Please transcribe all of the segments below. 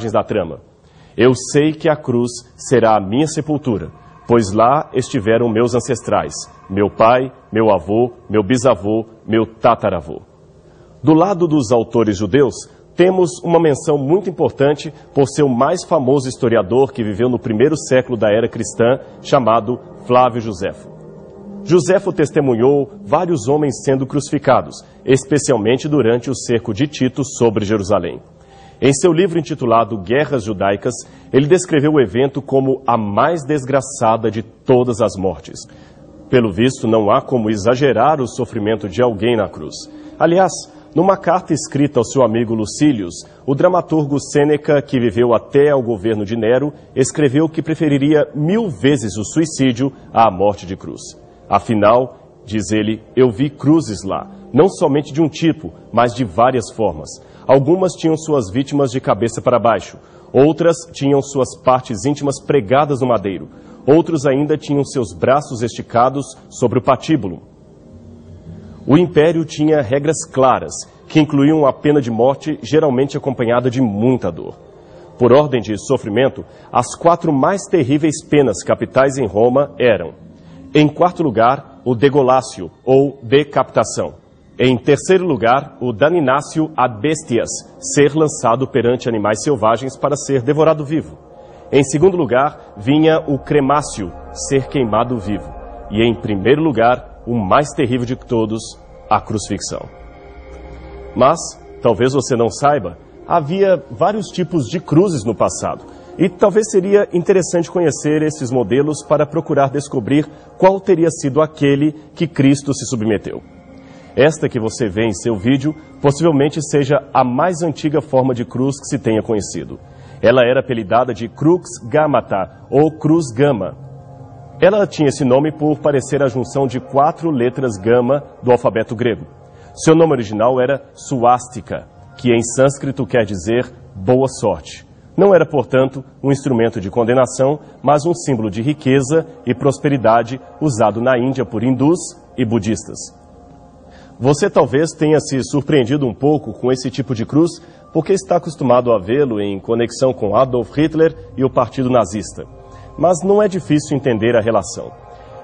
personagens da trama. Eu sei que a cruz será a minha sepultura, pois lá estiveram meus ancestrais, meu pai, meu avô, meu bisavô, meu tataravô. Do lado dos autores judeus, temos uma menção muito importante por ser o mais famoso historiador que viveu no primeiro século da era cristã, chamado Flávio Josefo. Josefo testemunhou vários homens sendo crucificados, especialmente durante o cerco de Tito sobre Jerusalém. Em seu livro intitulado Guerras Judaicas, ele descreveu o evento como a mais desgraçada de todas as mortes. Pelo visto, não há como exagerar o sofrimento de alguém na cruz. Aliás, numa carta escrita ao seu amigo Lucílius, o dramaturgo Sêneca, que viveu até ao governo de Nero, escreveu que preferiria 1000 vezes o suicídio à morte de cruz. Afinal, diz ele, eu vi cruzes lá, não somente de um tipo, mas de várias formas. Algumas tinham suas vítimas de cabeça para baixo, outras tinham suas partes íntimas pregadas no madeiro, outros ainda tinham seus braços esticados sobre o patíbulo. O império tinha regras claras, que incluíam a pena de morte, geralmente acompanhada de muita dor. Por ordem de sofrimento, as 4 mais terríveis penas capitais em Roma eram: em 4º lugar, o degolácio, ou decapitação. Em 3º lugar, o daninácio ad bestias, ser lançado perante animais selvagens para ser devorado vivo. Em 2º lugar, vinha o cremácio, ser queimado vivo. E em 1º lugar, o mais terrível de todos, a crucifixão. Mas, talvez você não saiba, havia vários tipos de cruzes no passado. E talvez seria interessante conhecer esses modelos para procurar descobrir qual teria sido aquele que Cristo se submeteu. Esta que você vê em seu vídeo possivelmente seja a mais antiga forma de cruz que se tenha conhecido. Ela era apelidada de Crux Gammata, ou Cruz Gama. Ela tinha esse nome por parecer a junção de 4 letras gama do alfabeto grego. Seu nome original era Suástica, que em sânscrito quer dizer boa sorte. Não era, portanto, um instrumento de condenação, mas um símbolo de riqueza e prosperidade usado na Índia por hindus e budistas. Você talvez tenha se surpreendido um pouco com esse tipo de cruz, porque está acostumado a vê-lo em conexão com Adolf Hitler e o Partido Nazista. Mas não é difícil entender a relação.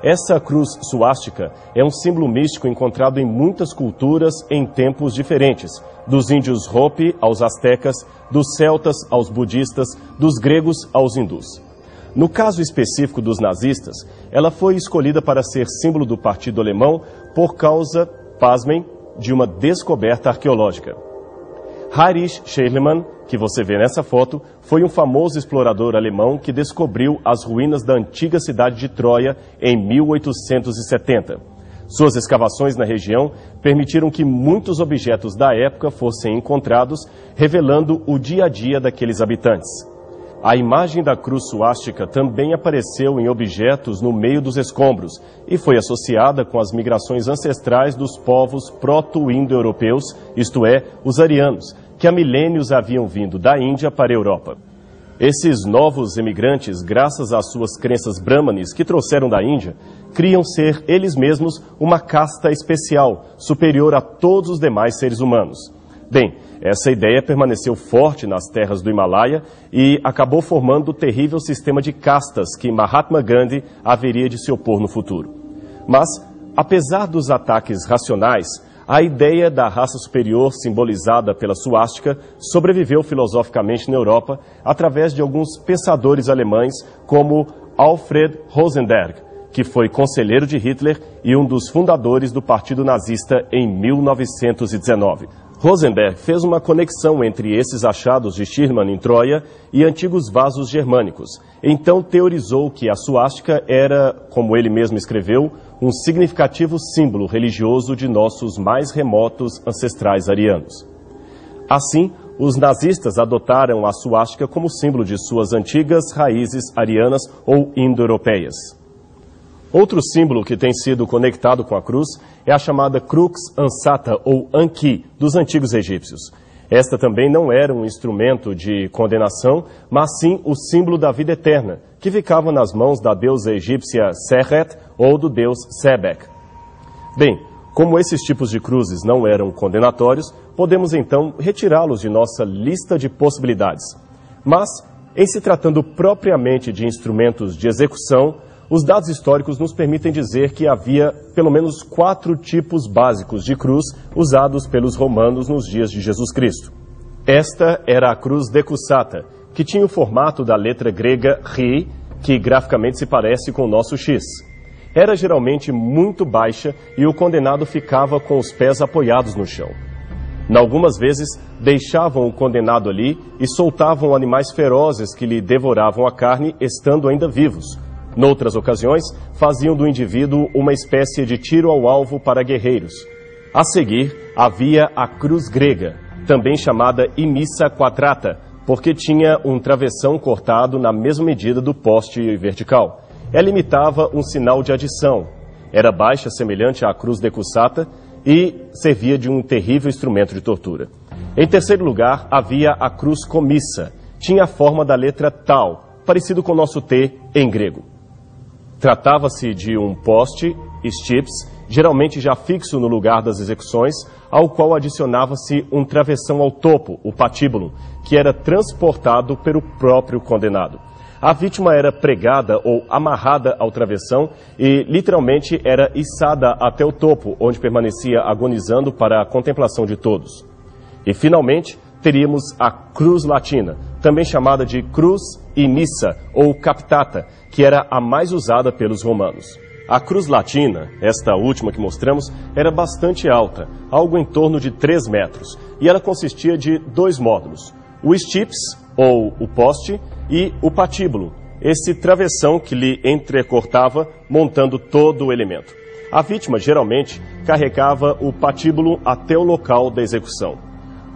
Essa cruz suástica é um símbolo místico encontrado em muitas culturas em tempos diferentes, dos índios Hopi aos astecas, dos celtas aos budistas, dos gregos aos hindus. No caso específico dos nazistas, ela foi escolhida para ser símbolo do Partido Alemão por causa, pasmem, de uma descoberta arqueológica. Heinrich Schliemann, que você vê nessa foto, foi um famoso explorador alemão que descobriu as ruínas da antiga cidade de Troia em 1870. Suas escavações na região permitiram que muitos objetos da época fossem encontrados, revelando o dia a dia daqueles habitantes. A imagem da cruz suástica também apareceu em objetos no meio dos escombros e foi associada com as migrações ancestrais dos povos proto-indo-europeus, isto é, os arianos, que há milênios haviam vindo da Índia para a Europa. Esses novos emigrantes, graças às suas crenças brahmanes que trouxeram da Índia, criam ser eles mesmos uma casta especial, superior a todos os demais seres humanos. Bem, essa ideia permaneceu forte nas terras do Himalaia e acabou formando o terrível sistema de castas que Mahatma Gandhi haveria de se opor no futuro. Mas, apesar dos ataques racionais, a ideia da raça superior simbolizada pela suástica sobreviveu filosoficamente na Europa através de alguns pensadores alemães como Alfred Rosenberg, que foi conselheiro de Hitler e um dos fundadores do Partido Nazista em 1919. Rosenberg fez uma conexão entre esses achados de Schliemann em Troia e antigos vasos germânicos. Então teorizou que a suástica era, como ele mesmo escreveu, um significativo símbolo religioso de nossos mais remotos ancestrais arianos. Assim, os nazistas adotaram a suástica como símbolo de suas antigas raízes arianas ou indo-europeias. Outro símbolo que tem sido conectado com a cruz é a chamada Crux Ansata, ou Anki, dos antigos egípcios. Esta também não era um instrumento de condenação, mas sim o símbolo da vida eterna, que ficava nas mãos da deusa egípcia Serret ou do deus Sebek. Bem, como esses tipos de cruzes não eram condenatórios, podemos então retirá-los de nossa lista de possibilidades. Mas, em se tratando propriamente de instrumentos de execução, os dados históricos nos permitem dizer que havia pelo menos 4 tipos básicos de cruz usados pelos romanos nos dias de Jesus Cristo. Esta era a cruz decussata, que tinha o formato da letra grega Rhi, que graficamente se parece com o nosso X. Era geralmente muito baixa e o condenado ficava com os pés apoiados no chão. Algumas vezes, deixavam o condenado ali e soltavam animais ferozes que lhe devoravam a carne, estando ainda vivos. Noutras ocasiões, faziam do indivíduo uma espécie de tiro ao alvo para guerreiros. A seguir, havia a cruz grega, também chamada imissa quadrata, porque tinha um travessão cortado na mesma medida do poste vertical. Ela imitava um sinal de adição. Era baixa, semelhante à cruz decussata, e servia de um terrível instrumento de tortura. Em terceiro lugar, havia a cruz comissa. Tinha a forma da letra tau, parecido com o nosso T em grego. Tratava-se de um poste, stips, geralmente já fixo no lugar das execuções, ao qual adicionava-se um travessão ao topo, o patíbulo, que era transportado pelo próprio condenado. A vítima era pregada ou amarrada ao travessão e, literalmente, era içada até o topo, onde permanecia agonizando para a contemplação de todos. E, finalmente, teríamos a cruz latina, também chamada de cruz imissa ou capitata, que era a mais usada pelos romanos. A cruz latina, esta última que mostramos, era bastante alta, algo em torno de 3 metros, e ela consistia de 2 módulos: o stips, ou o poste, e o patíbulo, esse travessão que lhe entrecortava, montando todo o elemento. A vítima, geralmente, carregava o patíbulo até o local da execução.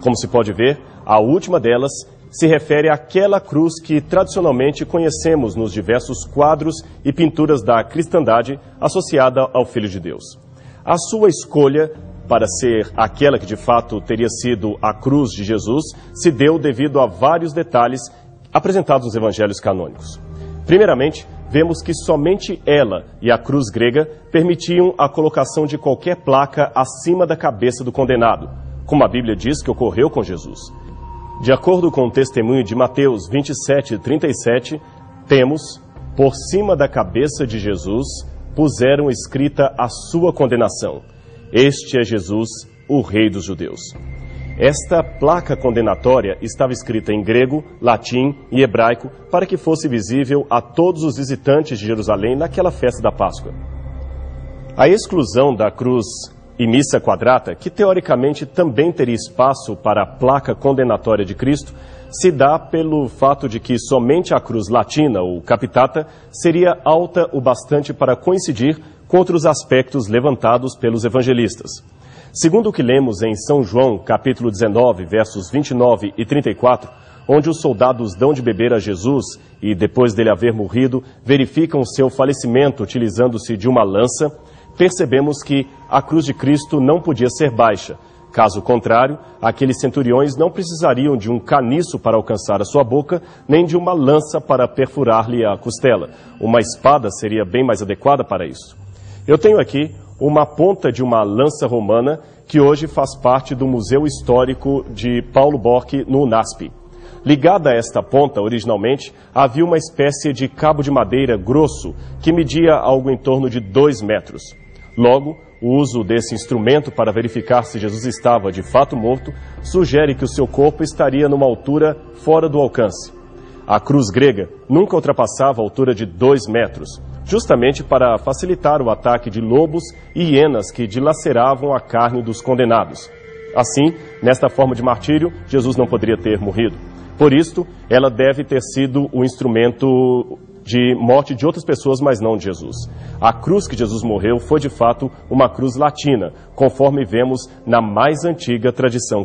Como se pode ver, a última delas se refere àquela cruz que tradicionalmente conhecemos nos diversos quadros e pinturas da cristandade associada ao Filho de Deus. A sua escolha para ser aquela que de fato teria sido a cruz de Jesus se deu devido a vários detalhes apresentados nos evangelhos canônicos. Primeiramente, vemos que somente ela e a cruz grega permitiam a colocação de qualquer placa acima da cabeça do condenado, como a Bíblia diz que ocorreu com Jesus. De acordo com o testemunho de Mateus 27:37, temos: por cima da cabeça de Jesus puseram escrita a sua condenação. Este é Jesus, o Rei dos Judeus. Esta placa condenatória estava escrita em grego, latim e hebraico para que fosse visível a todos os visitantes de Jerusalém naquela festa da Páscoa. A exclusão da cruz imissa quadrata, que teoricamente também teria espaço para a placa condenatória de Cristo, se dá pelo fato de que somente a cruz latina, ou capitata, seria alta o bastante para coincidir com outros aspectos levantados pelos evangelistas. Segundo o que lemos em São João, capítulo 19, versos 29 e 34, onde os soldados dão de beber a Jesus e, depois dele haver morrido, verificam seu falecimento utilizando-se de uma lança, percebemos que a cruz de Cristo não podia ser baixa. Caso contrário, aqueles centuriões não precisariam de um caniço para alcançar a sua boca, nem de uma lança para perfurar-lhe a costela. Uma espada seria bem mais adequada para isso. Eu tenho aqui uma ponta de uma lança romana que hoje faz parte do Museu Histórico de Paulo Borch, no UNASP. Ligada a esta ponta, originalmente, havia uma espécie de cabo de madeira grosso que media algo em torno de 2 metros. Logo, o uso desse instrumento para verificar se Jesus estava de fato morto sugere que o seu corpo estaria numa altura fora do alcance. A cruz grega nunca ultrapassava a altura de 2 metros, justamente para facilitar o ataque de lobos e hienas que dilaceravam a carne dos condenados. Assim, nesta forma de martírio, Jesus não poderia ter morrido. Por isto, ela deve ter sido o instrumento de morte de outras pessoas, mas não de Jesus. A cruz que Jesus morreu foi, de fato, uma cruz latina, conforme vemos na mais antiga tradição